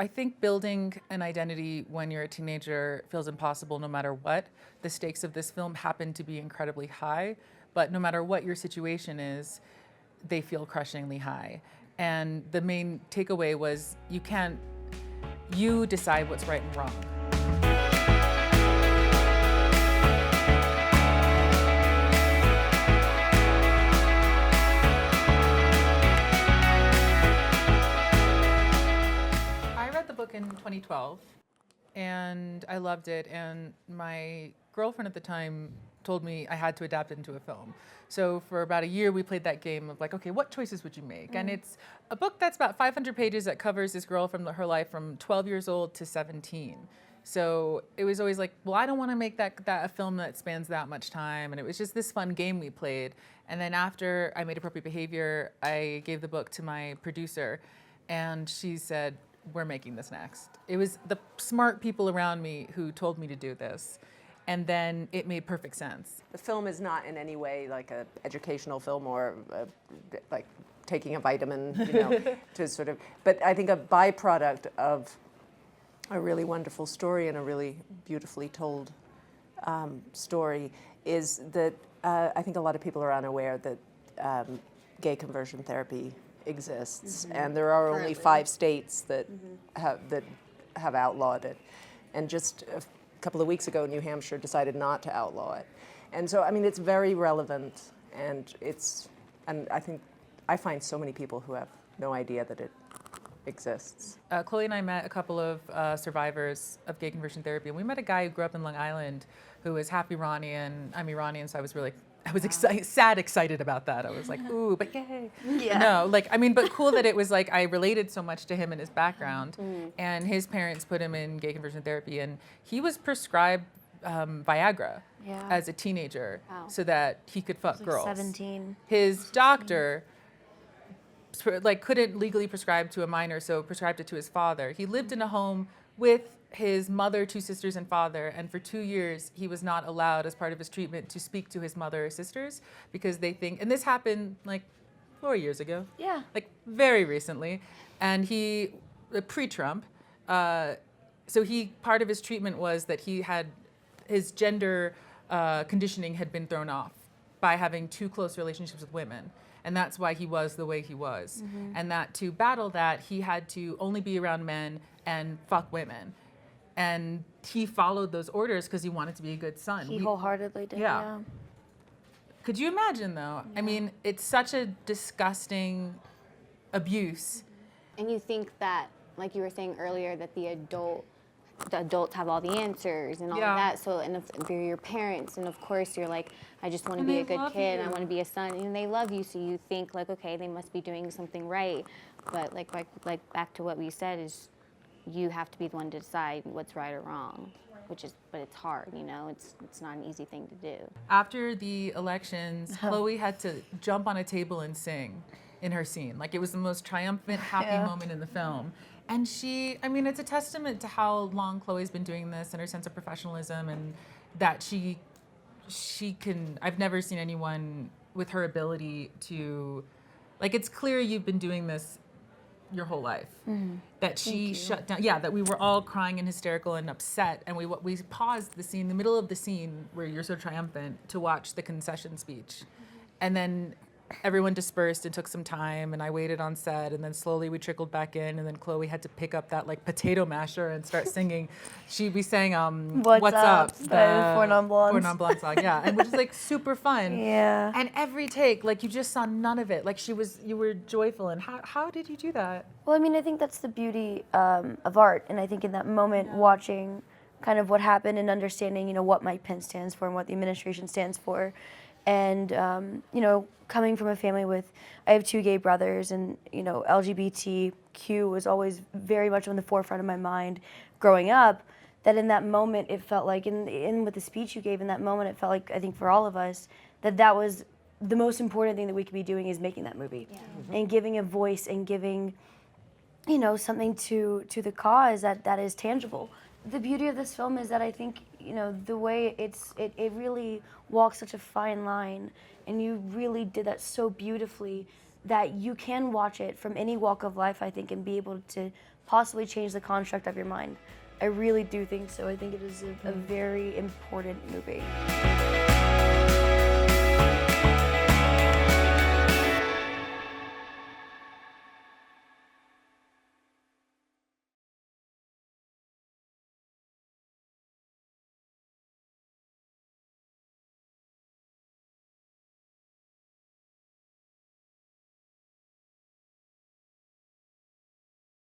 I think building an identity when you're a teenager feels impossible no matter what. The stakes of this film happen to be incredibly high, but no matter what your situation is, they feel crushingly high. And the main takeaway was you decide what's right and wrong. In 2012, and I loved it, and my girlfriend at the time told me I had to adapt it into a film. So for about a year we played that game of like, okay, what choices would you make? And it's a book that's about 500 pages that covers this girl from her life from 12 years old to 17. So it was always like, well, I don't want to make that a film that spans that much time. And it was just this fun game we played. And then after I made Appropriate Behavior, I gave the book to my producer, and she said, we're making this next. It was the smart people around me who told me to do this. And then it made perfect sense. The film is not in any way like an educational film or like taking a vitamin, to sort of, but I think a byproduct of a really wonderful story and a really beautifully told story is that I think a lot of people are unaware that gay conversion therapy exists, and there are only 5 states that have outlawed it. And just a couple of weeks ago, New Hampshire decided not to outlaw it. And so, I mean, it's very relevant, and I think I find so many people who have no idea that it exists. Chloe and I met a couple of survivors of gay conversion therapy, and we met a guy who grew up in Long Island who was half Iranian. I'm Iranian, so I was excited about that. I was like, ooh, but yay. Yeah. No, but cool that it was like I related so much to him and his background. And his parents put him in gay conversion therapy, and he was prescribed Viagra as a teenager so that he could fuck girls. 17. His doctor couldn't legally prescribe to a minor, so prescribed it to his father. He lived in a home with his mother, 2 sisters, and father, and for 2 years he was not allowed, as part of his treatment, to speak to his mother or sisters because they think, and this happened like 4 years ago, very recently, and he, pre-Trump, so part of his treatment was that his gender conditioning had been thrown off by having too close relationships with women. And that's why he was the way he was. And that to battle that, he had to only be around men and fuck women. And he followed those orders because he wanted to be a good son. He wholeheartedly did, yeah. Could you imagine, though? Yeah. I mean, it's such a disgusting abuse. And you think that, like you were saying earlier, that the adults have all the answers and all of that. So, and if they're your parents, and of course you're like, I just want to be a good kid, and I want to be a son, and they love you, so you think like, okay, they must be doing something right. But like back to what we said is, you have to be the one to decide what's right or wrong, but it's hard, it's not an easy thing to do. After the elections, Chloe had to jump on a table and sing in her scene. Like, it was the most triumphant, happy moment in the film. And it's a testament to how long Chloe's been doing this and her sense of professionalism, and that she can, I've never seen anyone with her ability to, it's clear you've been doing this your whole life. That she shut down, that we were all crying and hysterical and upset, and we paused the scene, the middle of the scene where you're so triumphant, to watch the concession speech. And then everyone dispersed and took some time, and I waited on set, and then slowly we trickled back in, and then Chloe had to pick up that potato masher and start singing. We sang What's Up? The Four Non-Blondes song, and which is super fun. Yeah. And every take, you just saw none of it. You were joyful. And how did you do that? Well, I think that's the beauty of art, and I think in that moment, watching kind of what happened and understanding, what Mike Pence stands for and what the administration stands for, and coming from a family I have 2 gay brothers, and LGBTQ was always very much on the forefront of my mind growing up, that in that moment it felt like, in with the speech you gave in that moment, it felt like, I think for all of us, that was the most important thing that we could be doing, is making that movie and giving a voice and giving something to the cause that is tangible. The beauty of this film is that I think, the way it really walks such a fine line, and you really did that so beautifully, that you can watch it from any walk of life, I think, and be able to possibly change the construct of your mind. I really do think so. I think it is a very important movie.